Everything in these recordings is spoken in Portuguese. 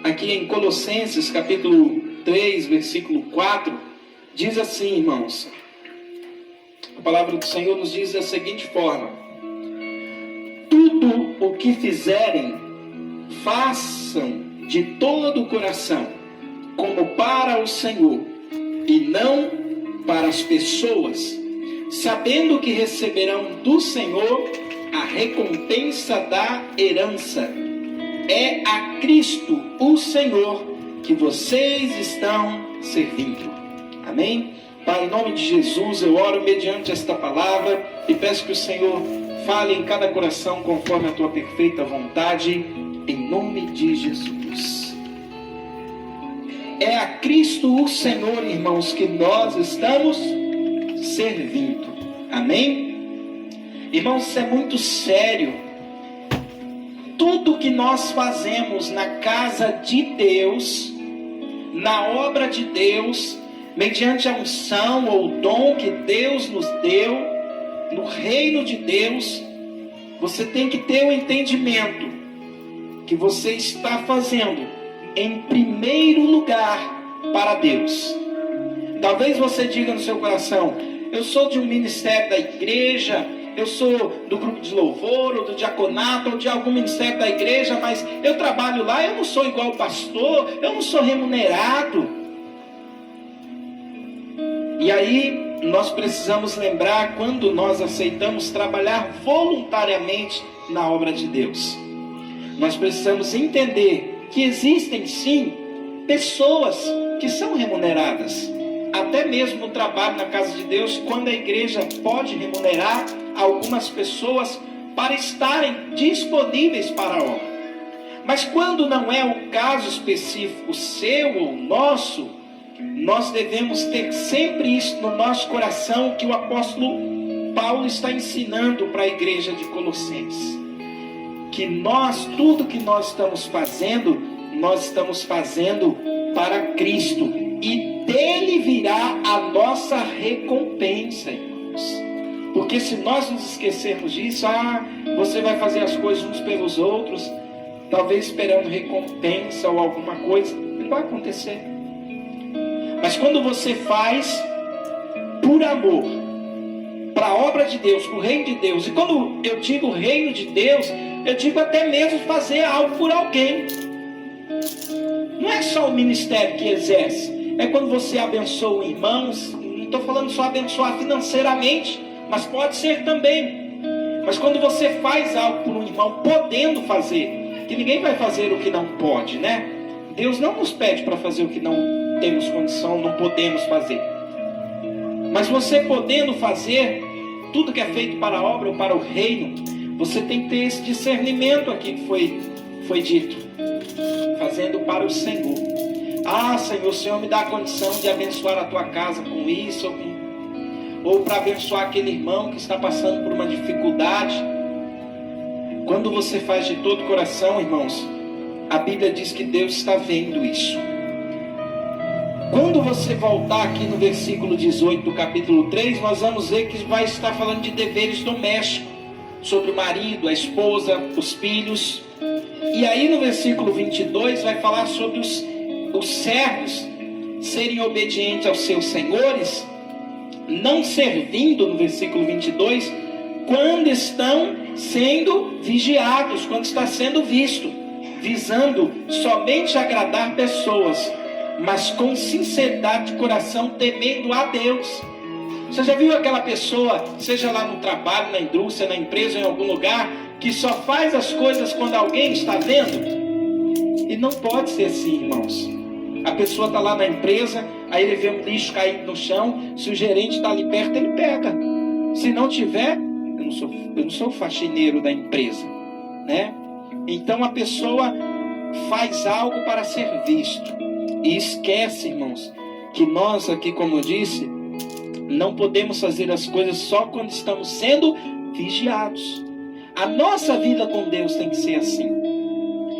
aqui em Colossenses, capítulo 3, versículo 4, diz assim, irmãos. A palavra do Senhor nos diz da seguinte forma: tudo o que fizerem, façam de todo o coração, como para o Senhor, e não para as pessoas, sabendo que receberão do Senhor a recompensa da herança. É a Cristo, o Senhor, que vocês estão servindo. Amém? Pai, em nome de Jesus, eu oro mediante esta palavra e peço que o Senhor fale em cada coração conforme a tua perfeita vontade, em nome de Jesus. É a Cristo, o Senhor, irmãos, que nós estamos servindo. Amém? Irmãos, isso é muito sério. Tudo que nós fazemos na casa de Deus, na obra de Deus, mediante a unção ou o dom que Deus nos deu, no reino de Deus, você tem que ter o entendimento que você está fazendo em primeiro lugar para Deus. Talvez você diga no seu coração: eu sou de um ministério da igreja, eu sou do grupo de louvor, ou do diaconato, ou de algum ministério da igreja, mas eu trabalho lá, eu não sou igual o pastor, eu não sou remunerado. E aí nós precisamos lembrar quando nós aceitamos trabalhar voluntariamente na obra de Deus. Nós precisamos entender que existem sim pessoas que são remuneradas. Até mesmo no trabalho na casa de Deus, quando a igreja pode remunerar algumas pessoas para estarem disponíveis para a obra. Mas quando não é o caso específico seu ou nosso, nós devemos ter sempre isso no nosso coração, que o apóstolo Paulo está ensinando para a igreja de Colossenses. Que nós, tudo que nós estamos fazendo para Cristo. E dele virá a nossa recompensa, irmãos. Porque se nós nos esquecermos disso, você vai fazer as coisas uns pelos outros, talvez esperando recompensa ou alguma coisa, não vai acontecer. Mas quando você faz por amor, para a obra de Deus, para o reino de Deus, e quando eu digo reino de Deus, eu digo até mesmo fazer algo por alguém. Não é só o ministério que exerce. É quando você abençoa irmãos. Não estou falando só abençoar financeiramente, mas pode ser também. Mas quando você faz algo por um irmão, podendo fazer, que ninguém vai fazer o que não pode, né? Deus não nos pede para fazer o que não temos condição, não podemos fazer. Mas você podendo fazer tudo que é feito para a obra ou para o reino, você tem que ter esse discernimento aqui que foi dito. Fazendo para o Senhor. Senhor, o Senhor me dá a condição de abençoar a tua casa com isso, ou para abençoar aquele irmão que está passando por uma dificuldade. Quando você faz de todo o coração, irmãos, a Bíblia diz que Deus está vendo isso. Quando você voltar aqui no versículo 18 do capítulo 3, nós vamos ver que vai estar falando de deveres domésticos, sobre o marido, a esposa, os filhos. E aí no versículo 22 vai falar sobre os servos serem obedientes aos seus senhores, não servindo, no versículo 22, quando estão sendo vigiados, quando está sendo visto, visando somente agradar pessoas, mas com sinceridade de coração, temendo a Deus. Você já viu aquela pessoa, seja lá no trabalho, na indústria, na empresa, em algum lugar, que só faz as coisas quando alguém está vendo? E não pode ser assim, irmãos. A pessoa está lá na empresa, aí ele vê um lixo caído no chão, se o gerente está ali perto, ele pega. Se não tiver, eu não sou o faxineiro da empresa, né? Então a pessoa faz algo para ser visto. E esquece, irmãos, que nós aqui, como eu disse, não podemos fazer as coisas só quando estamos sendo vigiados. A nossa vida com Deus tem que ser assim.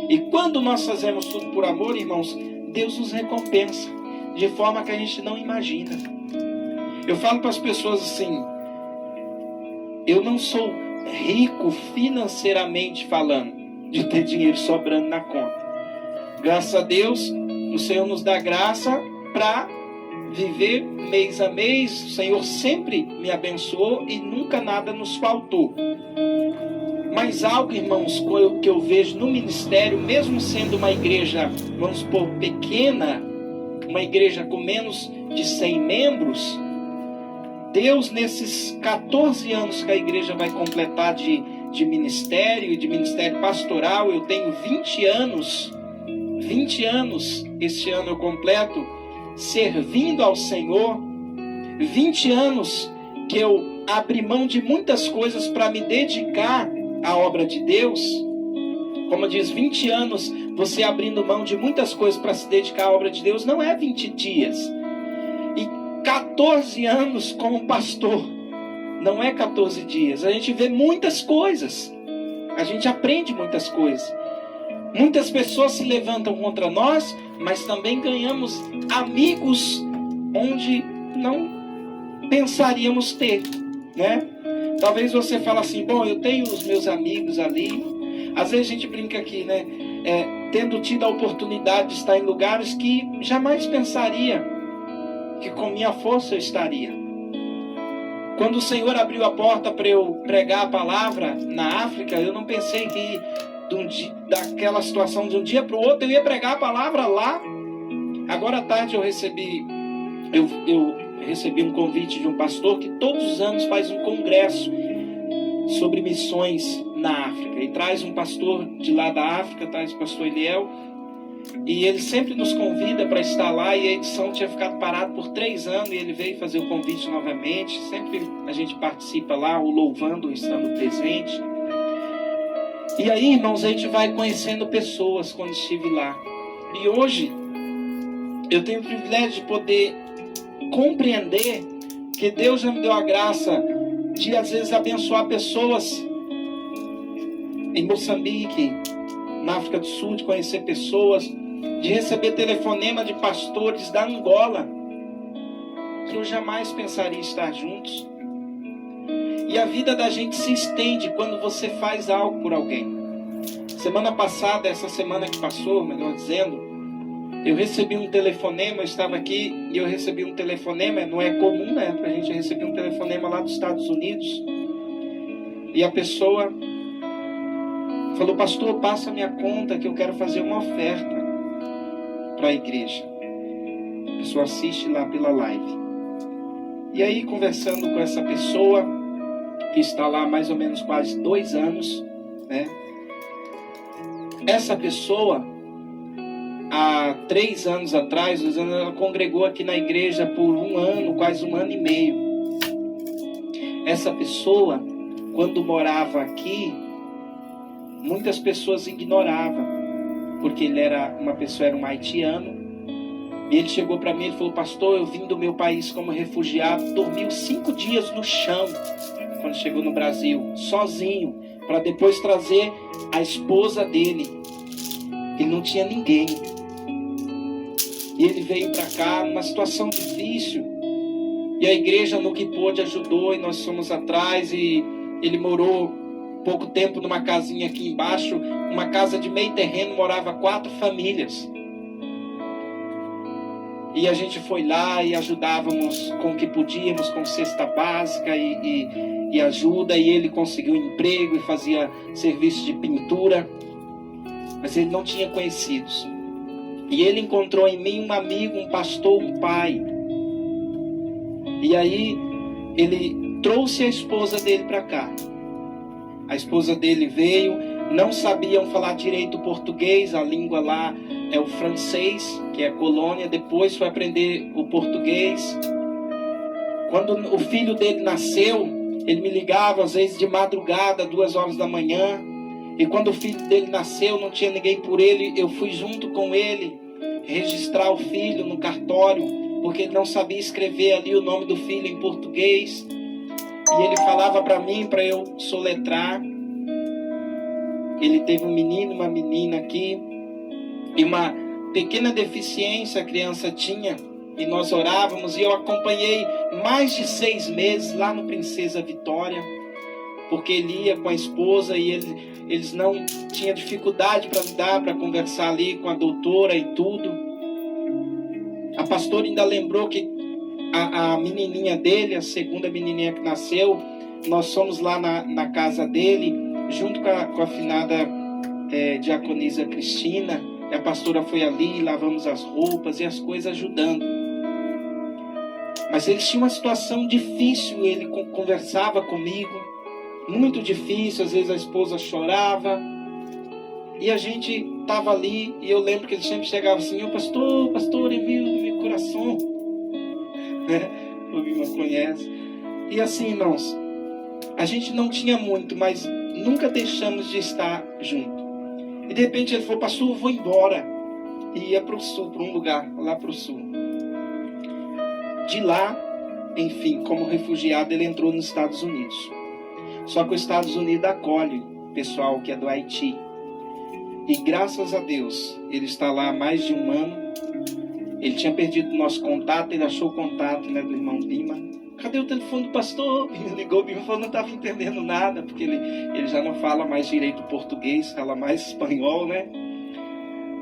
E quando nós fazemos tudo por amor, irmãos, Deus nos recompensa de forma que a gente não imagina. Eu falo para as pessoas assim: eu não sou rico financeiramente falando, de ter dinheiro sobrando na conta. Graças a Deus, o Senhor nos dá graça para viver mês a mês. O Senhor sempre me abençoou e nunca nada nos faltou. Mas algo, irmãos, que eu vejo no ministério, mesmo sendo uma igreja, vamos supor, pequena, uma igreja com menos de 100 membros, Deus, nesses 14 anos que a igreja vai completar de ministério e de ministério pastoral, eu tenho 20 anos, este ano eu completo, servindo ao Senhor, 20 anos que eu abri mão de muitas coisas para me dedicar à obra de Deus. Como diz, 20 anos você abrindo mão de muitas coisas para se dedicar à obra de Deus, não é 20 dias. E 14 anos como pastor, não é 14 dias. A gente vê muitas coisas, a gente aprende muitas coisas. Muitas pessoas se levantam contra nós, mas também ganhamos amigos onde não pensaríamos ter, né? Talvez você fale assim, bom, eu tenho os meus amigos ali. Às vezes a gente brinca aqui, né? Tendo tido a oportunidade de estar em lugares que jamais pensaria que com minha força eu estaria. Quando o Senhor abriu a porta para eu pregar a palavra na África, eu não pensei que daquela situação de um dia para o outro eu ia pregar a palavra lá. Agora à tarde eu recebi um convite de um pastor que todos os anos faz um congresso sobre missões na África. E traz um pastor de lá da África, traz o pastor Eliel. E ele sempre nos convida para estar lá, e a edição tinha ficado parada por 3 anos, e ele veio fazer o convite novamente. Sempre a gente participa lá, o louvando, estando presente. E aí, irmãos, a gente vai conhecendo pessoas quando estive lá. E hoje, eu tenho o privilégio de poder compreender que Deus já me deu a graça de, às vezes, abençoar pessoas em Moçambique, na África do Sul, de conhecer pessoas, de receber telefonema de pastores da Angola, que eu jamais pensaria estar juntos. E a vida da gente se estende quando você faz algo por alguém. Semana passada, essa semana que passou, melhor dizendo, eu recebi um telefonema, eu estava aqui e eu recebi um telefonema, não é comum, né, pra gente receber um telefonema lá dos Estados Unidos. E a pessoa falou, pastor, passa minha conta que eu quero fazer uma oferta para a igreja. A pessoa assiste lá pela live. E aí, conversando com essa pessoa, que está lá há mais ou menos quase 2 anos, né? Essa pessoa, há 3 anos atrás, ela congregou aqui na igreja por 1 ano, quase 1 ano e meio. Essa pessoa, quando morava aqui, muitas pessoas ignoravam, porque ele era um haitiano. E ele chegou para mim e falou, pastor, eu vim do meu país como refugiado, dormiu 5 dias no chão, quando chegou no Brasil, sozinho, para depois trazer a esposa dele. Ele não tinha ninguém. E ele veio para cá numa situação difícil. E a igreja, no que pôde, ajudou, e nós fomos atrás, e ele morou pouco tempo numa casinha aqui embaixo, uma casa de meio terreno, morava 4 famílias. E a gente foi lá e ajudávamos com o que podíamos, com cesta básica e ajuda, e ele conseguiu emprego e fazia serviço de pintura, mas ele não tinha conhecidos. E ele encontrou em mim um amigo, um pastor, um pai. E aí ele trouxe a esposa dele para cá. A esposa dele veio, não sabiam falar direito o português, a língua lá é o francês, que é a colônia. Depois foi aprender o português. Quando o filho dele nasceu, ele me ligava às vezes de madrugada, 2 horas da manhã. E quando o filho dele nasceu, não tinha ninguém por ele, eu fui junto com ele registrar o filho no cartório, porque ele não sabia escrever ali o nome do filho em português. E ele falava para mim, para eu soletrar. Ele teve um menino, uma menina aqui, e uma pequena deficiência a criança tinha, e nós orávamos, e eu acompanhei mais de 6 meses lá no Princesa Vitória, porque ele ia com a esposa e eles não tinham dificuldade para lidar, para conversar ali com a doutora e tudo. A pastora ainda lembrou que a menininha dele, a segunda menininha que nasceu, nós fomos lá na casa dele, junto com a afinada diaconisa Cristina, e a pastora foi ali, lavamos as roupas e as coisas ajudando. Mas eles tinham uma situação difícil, ele conversava comigo, muito difícil, às vezes a esposa chorava, e a gente estava ali, e eu lembro que ele sempre chegava assim: pastor, envio do meu coração, né? O irmão conhece. E assim, irmãos, a gente não tinha muito, mas nunca deixamos de estar junto. E de repente ele falou: pastor, eu vou embora. E ia para o sul, para um lugar lá para o sul. De lá, enfim, como refugiado, ele entrou nos Estados Unidos. Só que os Estados Unidos acolhe o pessoal que é do Haiti. E graças a Deus, ele está lá há mais de um ano. Ele tinha perdido o nosso contato, ele achou o contato, né, do irmão Bima. Cadê o telefone do pastor? Ele ligou, o Bima falou: não estava entendendo nada, porque ele já não fala mais direito português, fala mais espanhol, né?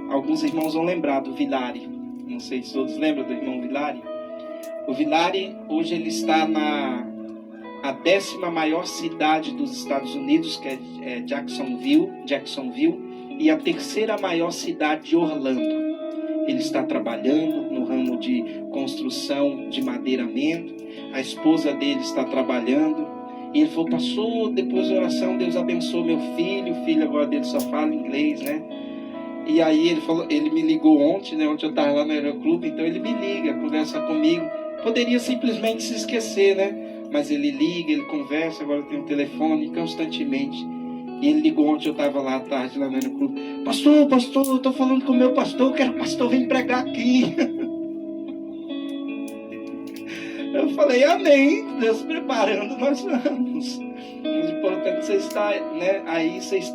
Alguns irmãos vão lembrar do Vilari. Não sei se todos lembram do irmão Vilari. O Vilari, hoje ele está a 10ª maior cidade dos Estados Unidos, que é Jacksonville, e a 3ª maior cidade de Orlando. Ele está trabalhando no ramo de construção de madeiramento. A esposa dele está trabalhando. E ele falou: pastor, depois da oração, Deus abençoe meu filho. O filho agora dele só fala inglês, né? E aí ele me ligou ontem, né? Ontem eu estava lá no Aeroclube, então ele me liga, conversa comigo. Poderia simplesmente se esquecer, né? Mas ele liga, ele conversa, agora tem um telefone constantemente. E ele ligou ontem, eu estava lá à tarde, lá no Aeroclube: pastor, eu estou falando com o meu pastor, eu quero que o pastor venha pregar aqui. Eu falei: amém, Deus preparando, nós vamos. O importante é você estar, né, aí, você está